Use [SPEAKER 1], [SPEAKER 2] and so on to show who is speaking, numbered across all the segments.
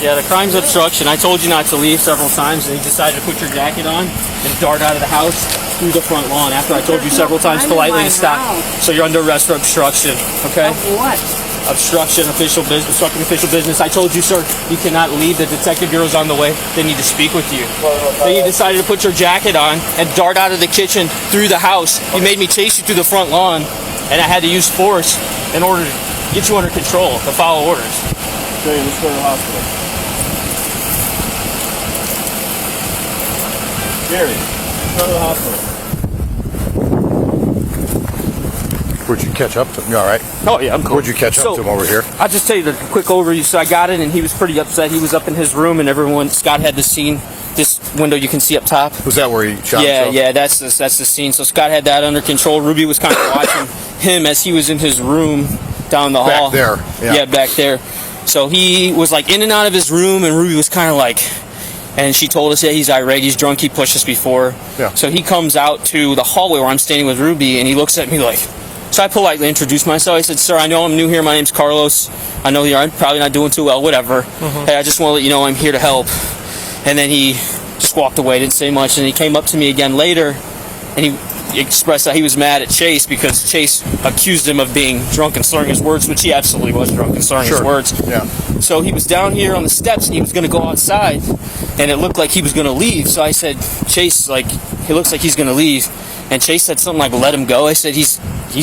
[SPEAKER 1] Yeah, the crime's obstruction. I told you not to leave several times, and you decided to put your jacket on and dart out of the house through the front lawn after I told you several times politely to stop. So you're under arrest for obstruction, okay?
[SPEAKER 2] Of what?
[SPEAKER 1] Obstruction, obstructing official business. I told you, sir, you cannot leave. The detective bureau's on the way. They need to speak with you. Then you decided to put your jacket on and dart out of the kitchen through the house. You made me chase you through the front lawn, and I had to use force in order to get you under control, to follow orders.
[SPEAKER 3] Okay, let's go to the hospital. Gary, let's go to the hospital.
[SPEAKER 4] Where'd you catch up to him? You all right?
[SPEAKER 1] Oh, yeah, I'm cool.
[SPEAKER 4] Where'd you catch up to him over here?
[SPEAKER 1] I'll just tell you the quick overview. So I got in, and he was pretty upset. He was up in his room, and Scott had the scene. This window you can see up top.
[SPEAKER 4] Was that where he shot himself?
[SPEAKER 1] Yeah, that's the scene. So Scott had that under control. Ruby was kind of watching him as he was in his room down the hall.
[SPEAKER 4] Back there.
[SPEAKER 1] Yeah, back there. So he was like in and out of his room, and Ruby was kind of like, and she told us, yeah, he's irate, he's drunk, he pushed us before.
[SPEAKER 4] Yeah.
[SPEAKER 1] So he comes out to the hallway where I'm standing with Ruby, and he looks at me like, so I politely introduced myself. I said, sir, I know I'm new here. My name's Carlos. I know you're probably not doing too well, whatever. Hey, I just want to let you know I'm here to help. And then he just walked away, didn't say much. And he came up to me again later, and he expressed that he was mad at Chase because Chase accused him of being drunk and slurring his words, which he absolutely was drunk and slurring his words.
[SPEAKER 4] Yeah.
[SPEAKER 1] So he was down here on the steps, and he was going to go outside, and it looked like he was going to leave. So I said, Chase, like, he looks like he's going to leave. And Chase said something like, let him go. I said, he's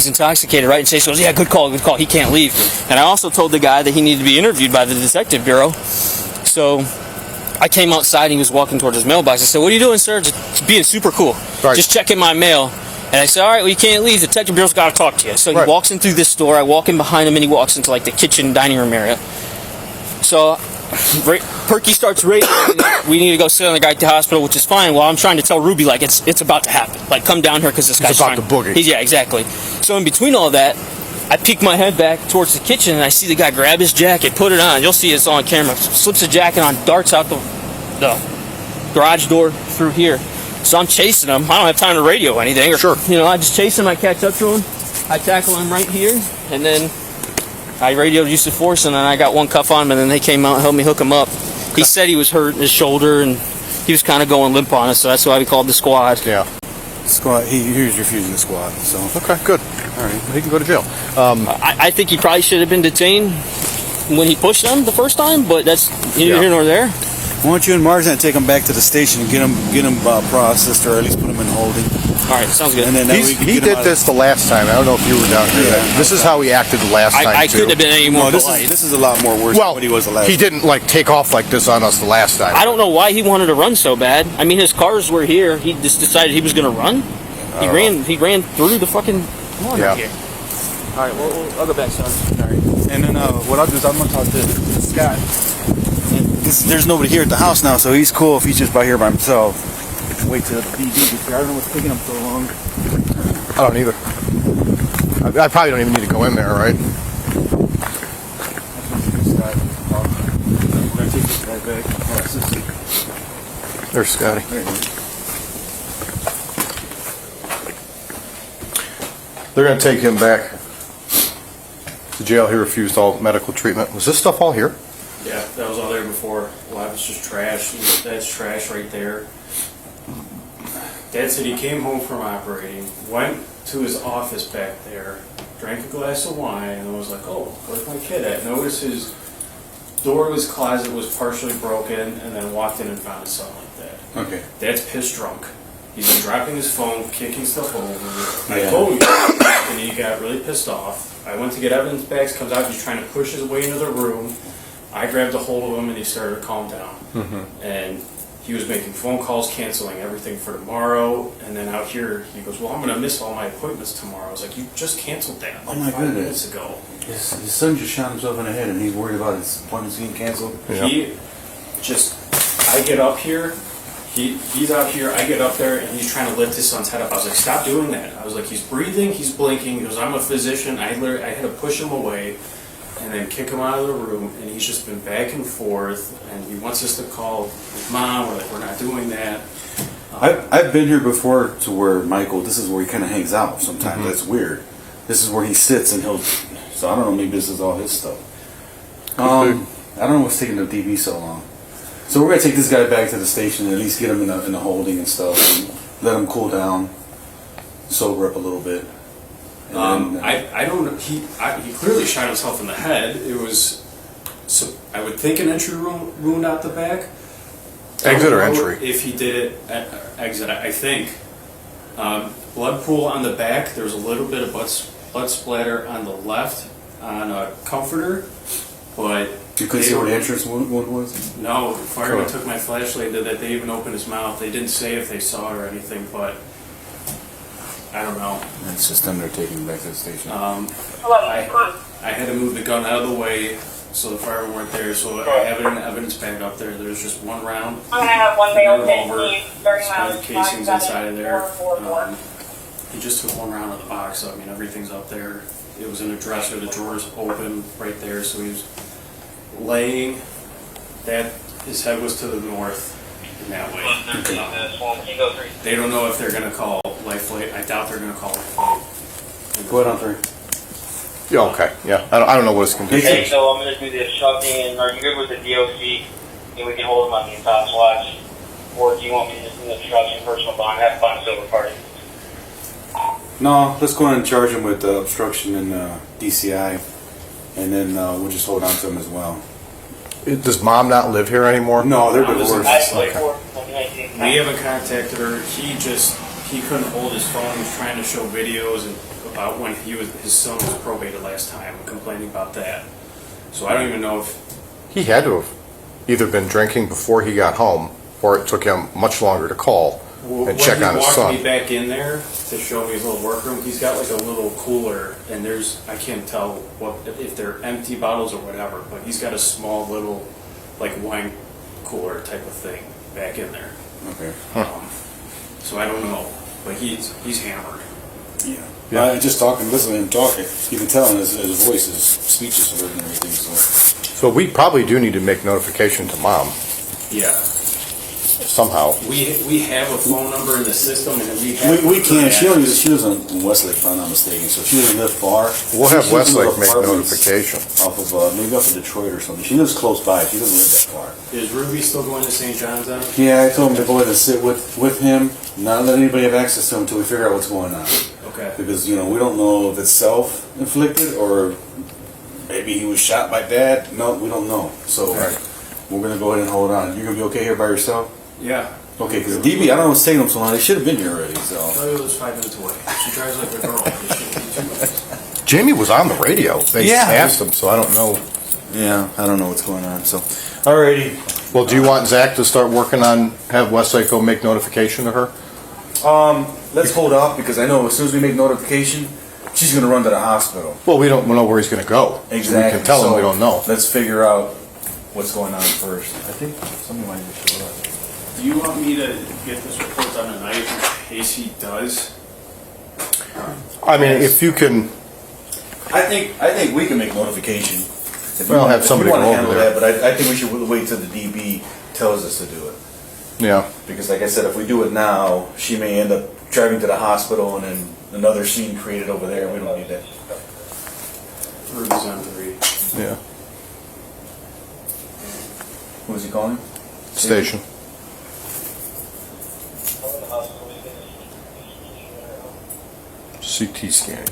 [SPEAKER 1] intoxicated, right? And Chase goes, yeah, good call. He can't leave. And I also told the guy that he needed to be interviewed by the detective bureau. So I came outside, and he was walking towards his mailbox. I said, what are you doing, sir? Just being super cool.
[SPEAKER 4] Right.
[SPEAKER 1] Just checking my mail. And I said, all right, well, you can't leave. The detective bureau's got to talk to you. So he walks in through this door. I walk in behind him, and he walks into, like, the kitchen dining room area. So Perky starts raging. We need to go sit on the guy at the hospital, which is fine. Well, I'm trying to tell Ruby, like, it's about to happen. Like, come down here because this guy's
[SPEAKER 4] about to boogie.
[SPEAKER 1] Yeah, exactly. So in between all that, I peek my head back towards the kitchen, and I see the guy grab his jacket, put it on. You'll see it's on camera. Slips the jacket on, darts out the garage door through here. So I'm chasing him. I don't have time to radio anything.
[SPEAKER 4] Sure.
[SPEAKER 1] I just chase him. I catch up to him. I tackle him right here, and then I radioed use of force, and then I got one cuff on him, and then they came out and helped me hook him up. He said he was hurt in his shoulder, and he was kind of going limp on us, so that's why we called the squad.
[SPEAKER 4] Yeah.
[SPEAKER 3] Squad. He was refusing the squad. So
[SPEAKER 4] Okay, good. All right, he can go to jail.
[SPEAKER 1] I think he probably should have been detained when he pushed them the first time, but that's neither here nor there.
[SPEAKER 3] why don't you and Marzan take him back to the station and get him processed, or at least put him in holding.
[SPEAKER 1] All right, sounds good.
[SPEAKER 3] And then
[SPEAKER 4] He did this the last time. I don't know if you were down here.
[SPEAKER 3] Yeah.
[SPEAKER 4] This is how he acted the last time,
[SPEAKER 1] I
[SPEAKER 4] too.
[SPEAKER 1] couldn't have been any more
[SPEAKER 3] No,
[SPEAKER 1] polite.
[SPEAKER 3] this is a lot more worse than what he was the last
[SPEAKER 4] he
[SPEAKER 3] time.
[SPEAKER 4] didn't, like, take off like this on us the last time.
[SPEAKER 1] I don't know why he wanted to run so bad. I mean, his cars were here. He just decided he was going to run. He ran through the fucking lawn right here. All right, well, I'll go back, son.
[SPEAKER 3] All right. And then what I'll do is I'm going to talk to Scott. There's nobody here at the house now, so he's cool if he's just by here by himself. Wait till the PD gets here. I don't know what's taking him so long.
[SPEAKER 4] I don't either. I probably don't even need to go in there, right?
[SPEAKER 3] We're going to take this guy back.
[SPEAKER 4] There's Scotty.
[SPEAKER 3] There you go.
[SPEAKER 4] They're going to take him back to jail. He refused all medical treatment. Was this stuff all here?
[SPEAKER 1] Yeah, that was all there before. A lot of it's just trash. That's trash right there. Dad said he came home from operating, went to his office back there, drank a glass of wine, and was like, oh, where's my kid at? Noticed his door to his closet was partially broken, and then walked in and found his son like that.
[SPEAKER 3] Okay.
[SPEAKER 1] Dad's pissed drunk. He's been dropping his phone, kicking stuff over.
[SPEAKER 3] Yeah.
[SPEAKER 1] I told him, and he got really pissed off. I went to get evidence bags, comes out, he's trying to push his way into the room. I grabbed a hold of him, and he started to calm down. And he was making phone calls, canceling everything for tomorrow, and then out here, he goes, well, I'm going to miss all my appointments tomorrow. I was like, you just canceled that like 5 minutes ago.
[SPEAKER 3] His son just shot himself in the head, and he's worried about his appointments getting canceled.
[SPEAKER 4] Yeah.
[SPEAKER 1] I get up here, he's out here, I get up there, and he's trying to lift his son's head up. I was like, stop doing that. I was like, he's breathing, he's blinking. He goes, I'm a physician. I had to push him away and then kick him out of the room, and he's just been back and forth, and he wants us to call his mom. We're like, we're not doing that.
[SPEAKER 3] I've been here before to where Michael, this is where he kind of hangs out sometimes. That's weird. This is where he sits and he'll So I don't know, maybe this is all his stuff.
[SPEAKER 4] be.
[SPEAKER 3] I don't know what's taking the DB so long. So we're gonna take this guy back to the station and at least get him in the holding and stuff, and let him cool down, sober up a little bit. And then,
[SPEAKER 2] I don't know. He clearly shot himself in the head. It was, so I would think an entry wound out the back.
[SPEAKER 4] Exit or
[SPEAKER 2] I don't know
[SPEAKER 4] entry?
[SPEAKER 2] If he did it at exit, I think. Blood pool on the back. There was a little bit of blood splatter on the left on a comforter, but
[SPEAKER 3] you couldn't see where the entrance wound was?
[SPEAKER 2] no, the fireman took my flashlight. Did that? They even opened his mouth. They didn't say if they saw it or anything, but I don't know.
[SPEAKER 3] It's just them, they're taking him back to the station.
[SPEAKER 2] I had to move the gun out of the way so the firemen weren't there. So I have it in the evidence bag up there. There's just one round.
[SPEAKER 5] I'm gonna have one male
[SPEAKER 2] revolver,
[SPEAKER 5] 15, very
[SPEAKER 2] some
[SPEAKER 5] loud,
[SPEAKER 2] casings inside of there.
[SPEAKER 5] 57444.
[SPEAKER 2] He just took one round of the box. So, I mean, everything's up there. It was in a dresser. The drawers open right there. So he was laying. That his head was to the north in that way. They don't know if they're gonna call life flight. I doubt they're gonna call life flight.
[SPEAKER 3] Go ahead on 3.
[SPEAKER 4] Yeah, okay, yeah. I don't know what his condition
[SPEAKER 6] Hey,
[SPEAKER 4] is.
[SPEAKER 6] so I'm going to do the obstructing, and are you good with the DOC? And we can hold him on the top watch? Or do you want me to just do the obstruction, personal bond, have fun, silver party?
[SPEAKER 3] No, let's go ahead and charge him with obstruction and DCI, and then we'll just hold on to him as well.
[SPEAKER 4] Does mom not live here anymore?
[SPEAKER 3] No, they're
[SPEAKER 2] Mom is in
[SPEAKER 3] divorced.
[SPEAKER 6] I
[SPEAKER 2] Okay.
[SPEAKER 6] for 2019.
[SPEAKER 2] We haven't contacted her. He couldn't hold his phone. He was trying to show videos and about when his son was probated last time, complaining about that. So I don't even know if
[SPEAKER 4] He had to have either been drinking before he got home, or it took him much longer to call and check on his
[SPEAKER 2] When he walked me
[SPEAKER 4] son.
[SPEAKER 2] back in there to show me his little workroom, he's got like a little cooler, and I can't tell what if they're empty bottles or whatever, but he's got a small little like wine cooler type of thing back in there.
[SPEAKER 3] Okay.
[SPEAKER 2] So I don't know, but he's hammered.
[SPEAKER 3] Yeah. Just talking, listening to him talking, you can tell in his voice, his speech is slurred and everything, so.
[SPEAKER 4] So we probably do need to make notification to mom
[SPEAKER 2] Yeah,
[SPEAKER 4] somehow.
[SPEAKER 2] we have a phone number in the system, and we have
[SPEAKER 3] We can, she
[SPEAKER 2] address.
[SPEAKER 3] lives in Westlake, if I'm not mistaken, so she doesn't live far.
[SPEAKER 4] We'll have
[SPEAKER 3] She lives in
[SPEAKER 4] Westlake
[SPEAKER 3] those
[SPEAKER 4] make
[SPEAKER 3] apartments
[SPEAKER 4] notification.
[SPEAKER 3] Off of, maybe off of Detroit or something. She lives close by, she doesn't live that far.
[SPEAKER 2] Is Ruby still going to St. John's then?
[SPEAKER 3] Yeah, I told him to go ahead and sit with him, not let anybody have access to him until we figure out what's going on.
[SPEAKER 2] Okay.
[SPEAKER 3] Because, we don't know if it's self-inflicted or maybe he was shot by dad. No, we don't know. So we're going to go ahead and hold on. You're going to be okay here by yourself?
[SPEAKER 2] Yeah.
[SPEAKER 3] Okay, because DB, I don't know what's taking them so long. They should have been here already, so.
[SPEAKER 2] Toyota was 5 minutes away. She drives like a girl. It shouldn't be 2 minutes.
[SPEAKER 4] Jamie was on the radio. They
[SPEAKER 3] Yeah.
[SPEAKER 4] asked him, so I don't know.
[SPEAKER 3] Yeah, I don't know what's going on, so. Alrighty.
[SPEAKER 4] Well, do you want Zach to start working on, have Westlake go make notification to her?
[SPEAKER 3] Let's hold off because I know as soon as we make notification, she's going to run to the hospital.
[SPEAKER 4] Well, we don't know where he's going to go.
[SPEAKER 3] Exactly.
[SPEAKER 4] We can tell him
[SPEAKER 3] So
[SPEAKER 4] we don't know.
[SPEAKER 3] Let's figure out what's going on first. I think somebody might just show up.
[SPEAKER 2] Do you want me to get this report done tonight in case he does?
[SPEAKER 4] I mean, if you can,
[SPEAKER 3] I think we can make notification. If you
[SPEAKER 4] Well,
[SPEAKER 3] wanna-
[SPEAKER 4] have somebody
[SPEAKER 3] if you wanna
[SPEAKER 4] go over
[SPEAKER 3] handle
[SPEAKER 4] there.
[SPEAKER 3] that, but I think we should wait till the DB tells us to do it.
[SPEAKER 4] yeah.
[SPEAKER 3] Because like I said, if we do it now, she may end up driving to the hospital and then another scene created over there. We don't need that.
[SPEAKER 2] Ruby's on 3.
[SPEAKER 4] Yeah.
[SPEAKER 3] Who is he calling?
[SPEAKER 4] Station. CT scans.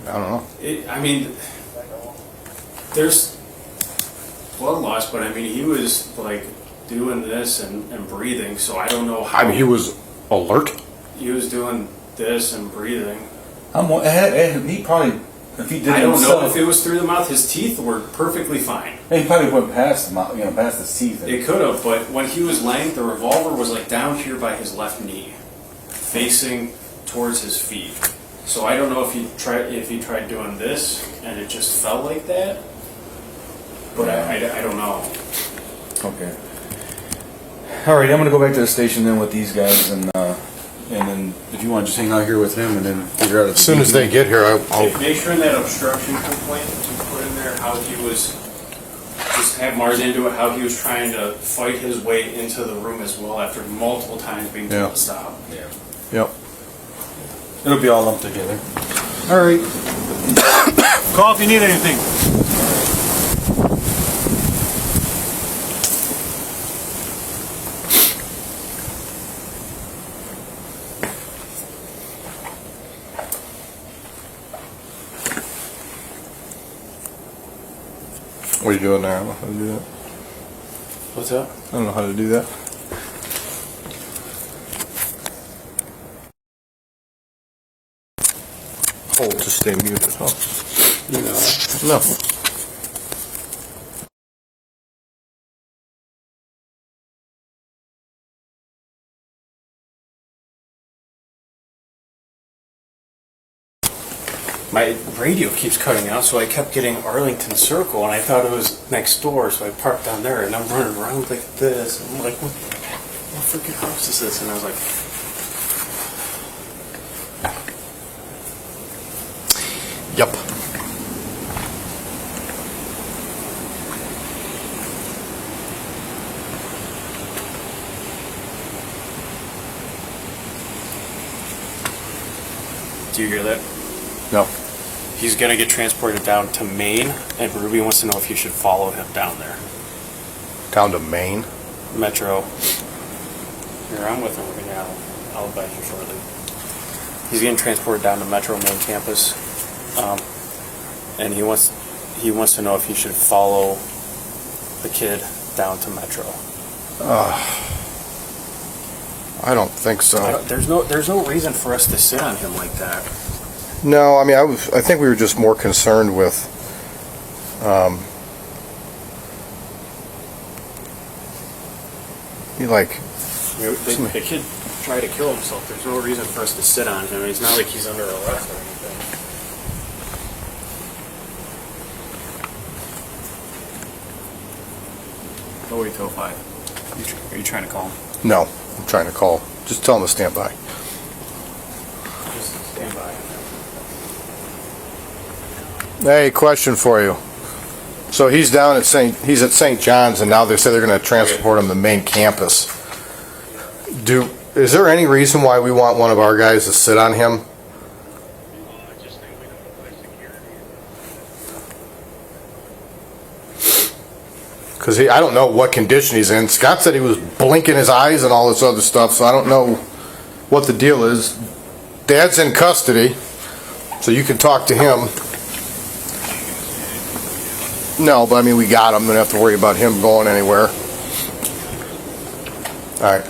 [SPEAKER 4] I don't know.
[SPEAKER 2] I mean, there's blood loss, but I mean, he was like doing this and breathing, so I don't know how.
[SPEAKER 4] I mean, he was alert.
[SPEAKER 2] He was doing this and breathing.
[SPEAKER 3] He probably, if he did
[SPEAKER 2] I
[SPEAKER 3] it
[SPEAKER 2] don't know
[SPEAKER 3] himself,
[SPEAKER 2] if it was through the mouth. His teeth were perfectly fine.
[SPEAKER 3] he probably went past the mouth, past his teeth.
[SPEAKER 2] It could have, but when he was laying, the revolver was like down here by his left knee, facing towards his feet. So I don't know if he tried doing this and it just felt like that. But I don't know.
[SPEAKER 3] Okay. All right, I'm gonna go back to the station then with these guys, and then if you want, just hang out here with him, and then figure out.
[SPEAKER 4] As soon as they get here, I'll
[SPEAKER 2] Make sure in that obstruction complaint that you put in there how he was, just have Mars into it, how he was trying to fight his way into the room as well after multiple times being told
[SPEAKER 4] Yeah.
[SPEAKER 2] to stop.
[SPEAKER 3] Yeah.
[SPEAKER 4] Yep.
[SPEAKER 3] It'll be all lumped together.
[SPEAKER 2] All right. Call if you need anything.
[SPEAKER 4] What are you doing there? I don't know how to do that.
[SPEAKER 2] What's up?
[SPEAKER 4] I don't know how to do that. Hold to stay muted, huh? No.
[SPEAKER 2] My radio keeps cutting out, so I kept getting Arlington Circle, and I thought it was next door, so I parked down there, and I'm running around like this. I'm like, what freaking house is this? And I was like,
[SPEAKER 4] Yep.
[SPEAKER 2] do you hear that?
[SPEAKER 4] No.
[SPEAKER 2] He's going to get transported down to Maine, and Ruby wants to know if you should follow him down there.
[SPEAKER 4] Down to Maine.
[SPEAKER 2] Metro. Here, I'm with him. We're gonna, I'll invite you shortly. He's getting transported down to Metro Main campus, and he wants to know if you should follow the kid down to Metro.
[SPEAKER 4] I don't think so.
[SPEAKER 2] There's no reason for us to sit on him like that.
[SPEAKER 4] No, I mean, I think we were just more concerned with,
[SPEAKER 2] The kid tried to kill himself. There's no reason for us to sit on him. It's not like he's under arrest or anything. Don't wait till 5. Are you trying to call him?
[SPEAKER 4] no, I'm trying to call. Just tell him to stand by.
[SPEAKER 2] Just stand by.
[SPEAKER 4] Hey, question for you. So he's down at he's at St. John's, and now they say they're going to transport him to the main campus. Is there any reason why we want one of our guys to sit on him? Because I don't know what condition he's in. Scott said he was blinking his eyes and all this other stuff, so I don't know what the deal is. Dad's in custody, so you can talk to him. No, but I mean, we got him. We don't have to worry about him going anywhere. All right.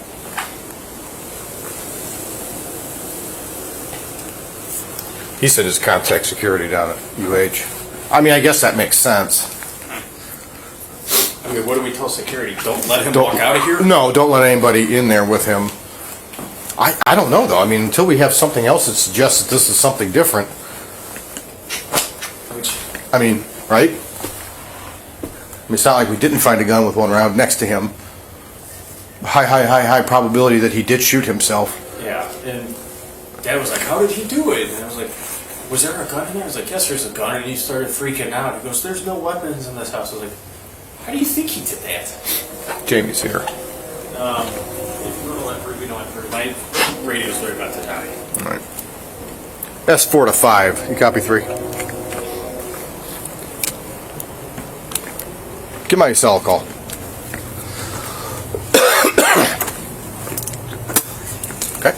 [SPEAKER 4] He said his contact security down at UH. I mean, I guess that makes sense.
[SPEAKER 2] I mean, what do we tell security? Don't let him walk out of here?
[SPEAKER 4] No, don't let anybody in there with him. I don't know, though. I mean, until we have something else that suggests that this is something different. I mean, right? I mean, it's not like we didn't find a gun with one round next to him. High probability that he did shoot himself.
[SPEAKER 2] Yeah, and Dad was like, how did he do it? And I was like, was there a gun in there? I was like, yes, there's a gun. And he started freaking out. He goes, there's no weapons in this house. I was like, how do you think he did that?
[SPEAKER 4] Jamie's here.
[SPEAKER 2] If you want to let Ruby know, my radio's very about to die.
[SPEAKER 4] All right. That's 4 to 5. You copy 3? Give my cell a call. Okay.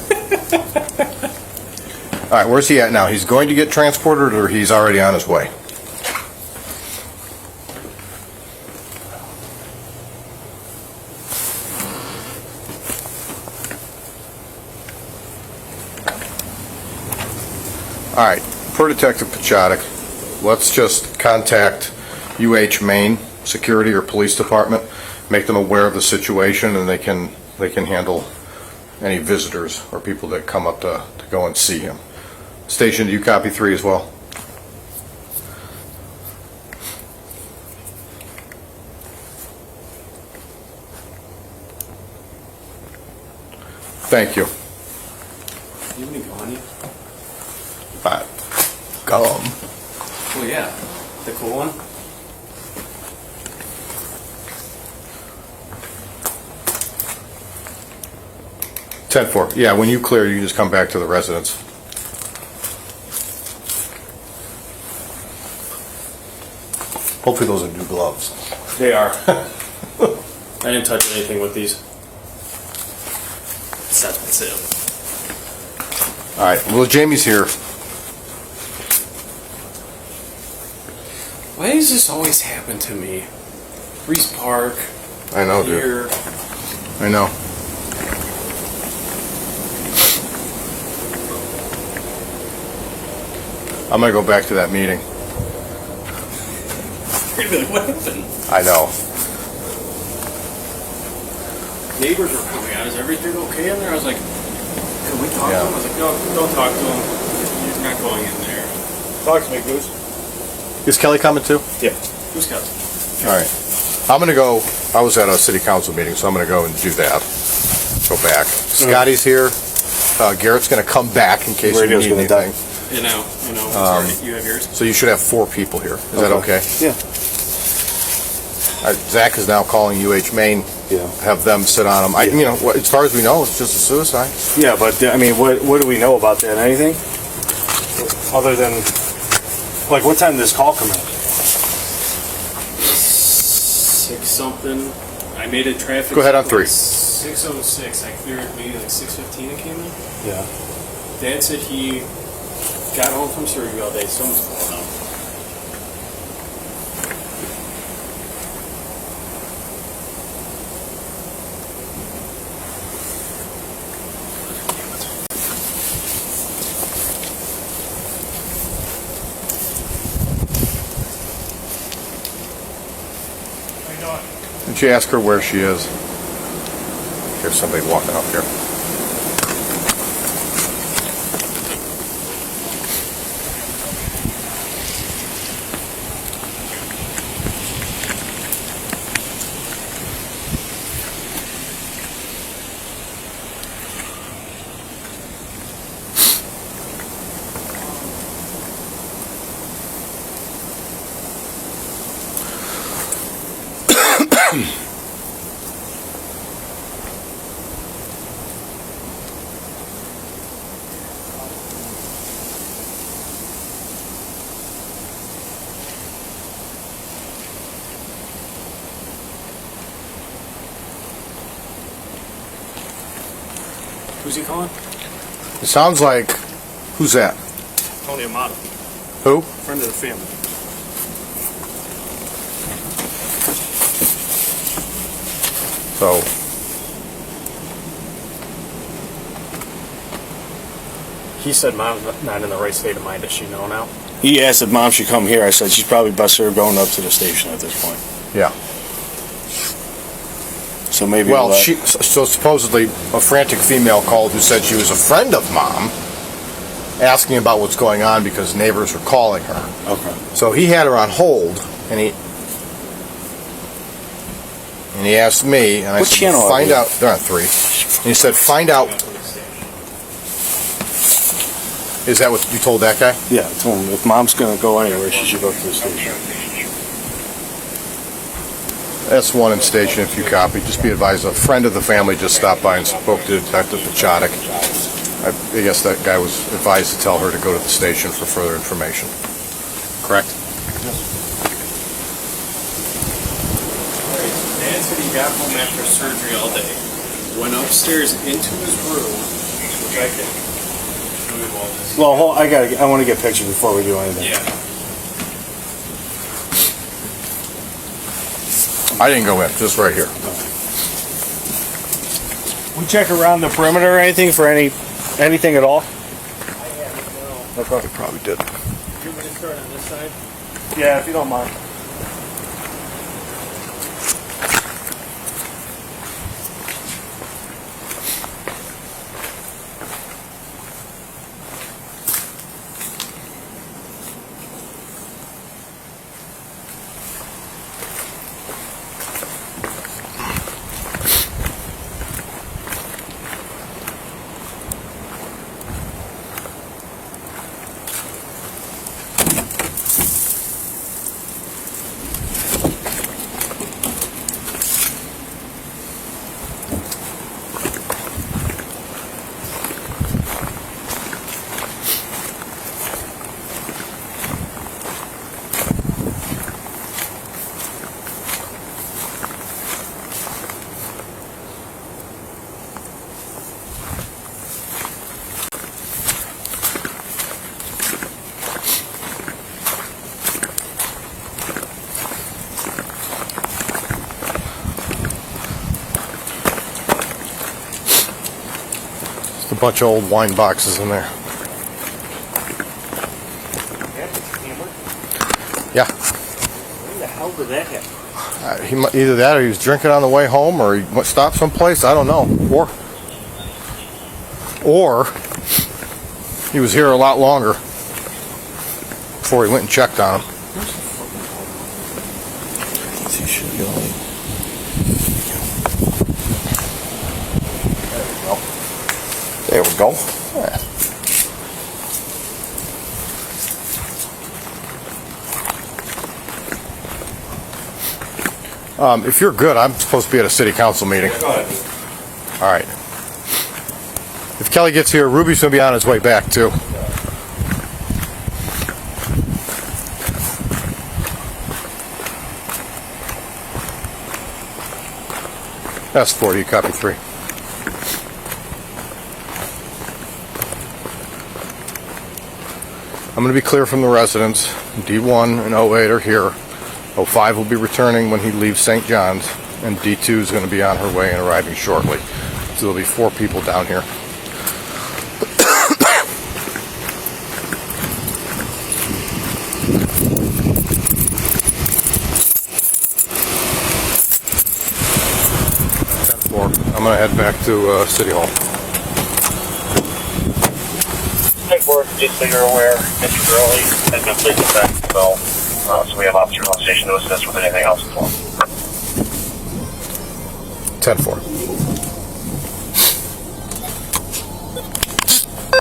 [SPEAKER 4] All right, where's he at now? He's going to get transported, or he's already on his way? All right, per Detective Pachotic, let's just contact UH Maine Security or Police Department, make them aware of the situation, and they can handle any visitors or people that come up to go and see him. Station, do you copy 3 as well? Thank you.
[SPEAKER 2] You have any gum on you?
[SPEAKER 4] Gum.
[SPEAKER 2] Oh, yeah. The cool one?
[SPEAKER 4] Ten-4. Yeah, when you clear, you just come back to the residence. Hopefully those are new gloves.
[SPEAKER 2] They are. I didn't touch anything with these. That's it.
[SPEAKER 4] All right, well, Jamie's here.
[SPEAKER 2] Why does this always happen to me? Reese Park.
[SPEAKER 4] I know, dude.
[SPEAKER 2] Here.
[SPEAKER 4] I know. I'm gonna go back to that meeting.
[SPEAKER 2] Really, what happened?
[SPEAKER 4] I know.
[SPEAKER 2] Neighbors were coming out. Is everything okay in there? I was like, can we talk
[SPEAKER 4] Yeah.
[SPEAKER 2] to him? I was like, no, don't talk to him. You're not going in there.
[SPEAKER 5] Talk to me, Goose.
[SPEAKER 4] Is Kelly coming too?
[SPEAKER 5] Yeah.
[SPEAKER 2] Who's got it?
[SPEAKER 4] All right. I'm gonna go. I was at a city council meeting, so I'm gonna go and do that. Go back. Scotty's here. Garrett's gonna come back in case
[SPEAKER 5] Radio's
[SPEAKER 4] you need
[SPEAKER 5] gonna
[SPEAKER 4] anything.
[SPEAKER 2] You know. Sorry, you have yours?
[SPEAKER 4] So you should have 4 people here. Is that okay?
[SPEAKER 5] Yeah.
[SPEAKER 4] All right, Zach is now calling UH Maine.
[SPEAKER 5] Yeah.
[SPEAKER 4] Have them sit on them.
[SPEAKER 5] Yeah.
[SPEAKER 4] You know, as far as we know, it's just a suicide.
[SPEAKER 5] Yeah, but I mean, what do we know about that? Anything? Other than, like, what time did this call come in?
[SPEAKER 2] 6 something. I made a traffic.
[SPEAKER 4] Go ahead on 3.
[SPEAKER 2] 6:06. I cleared it maybe like 6:15. It came in.
[SPEAKER 5] Yeah.
[SPEAKER 2] Dad said he got home from surgery all day. Someone's calling out.
[SPEAKER 4] Did you ask her where she is? There's somebody walking up here.
[SPEAKER 2] Who's he calling?
[SPEAKER 4] It sounds like, who's that?
[SPEAKER 2] Tony Amato,
[SPEAKER 4] Who?
[SPEAKER 2] friend of the family.
[SPEAKER 4] So,
[SPEAKER 5] He said mom's not in the right state of mind. Does she know now? He asked if mom should come here. I said she's probably best served going up to the station at this point.
[SPEAKER 4] yeah.
[SPEAKER 5] So maybe.
[SPEAKER 4] Well,
[SPEAKER 5] we'll let-
[SPEAKER 4] so supposedly a frantic female called who said she was a friend of mom, asking about what's going on because neighbors were calling her.
[SPEAKER 5] Okay.
[SPEAKER 4] So he had her on hold, and he asked me, and I
[SPEAKER 5] What
[SPEAKER 4] said,
[SPEAKER 5] channel are
[SPEAKER 4] find
[SPEAKER 5] they?
[SPEAKER 4] out. They're on 3. And he said, find out. Is that what you told that guy?
[SPEAKER 5] Yeah, I told him if mom's going to go anywhere, she should go to the station.
[SPEAKER 4] S1 and station, if you copy. Just be advised, a friend of the family just stopped by and spoke to Detective Pachotic. I guess that guy was advised to tell her to go to the station for further information. Correct?
[SPEAKER 2] Dad said he got home after surgery all day. Went upstairs into his room, which I can show you all this.
[SPEAKER 5] Well, I want to get pictures before we do anything.
[SPEAKER 2] Yeah.
[SPEAKER 4] I didn't go in, just right here.
[SPEAKER 5] We check around the perimeter or anything for anything at all?
[SPEAKER 4] They probably did.
[SPEAKER 2] You want me to start on this side?
[SPEAKER 5] Yeah, if you don't mind.
[SPEAKER 4] Just a bunch of old wine boxes in there. Yeah.
[SPEAKER 5] When the hell did that happen?
[SPEAKER 4] Either that or he was drinking on the way home or he stopped someplace. I don't know. Or he was here a lot longer before he went and checked on him. There we go. Yeah. If you're good, I'm supposed to be at a city council meeting.
[SPEAKER 2] Go ahead.
[SPEAKER 4] All right. If Kelly gets here, Ruby's going to be on his way back, too. That's 40, copy 3. I'm going to be clear from the residents. D1 and 08 are here. 05 will be returning when he leaves St. John's, and D2 is going to be on her way and arriving shortly. So there'll be 4 people down here. I'm going to head back to City Hall.
[SPEAKER 6] Just so you're aware, Mr. Gurley has been pleased with that, so we have officers on station to assist with anything else as well.
[SPEAKER 4] 10-4.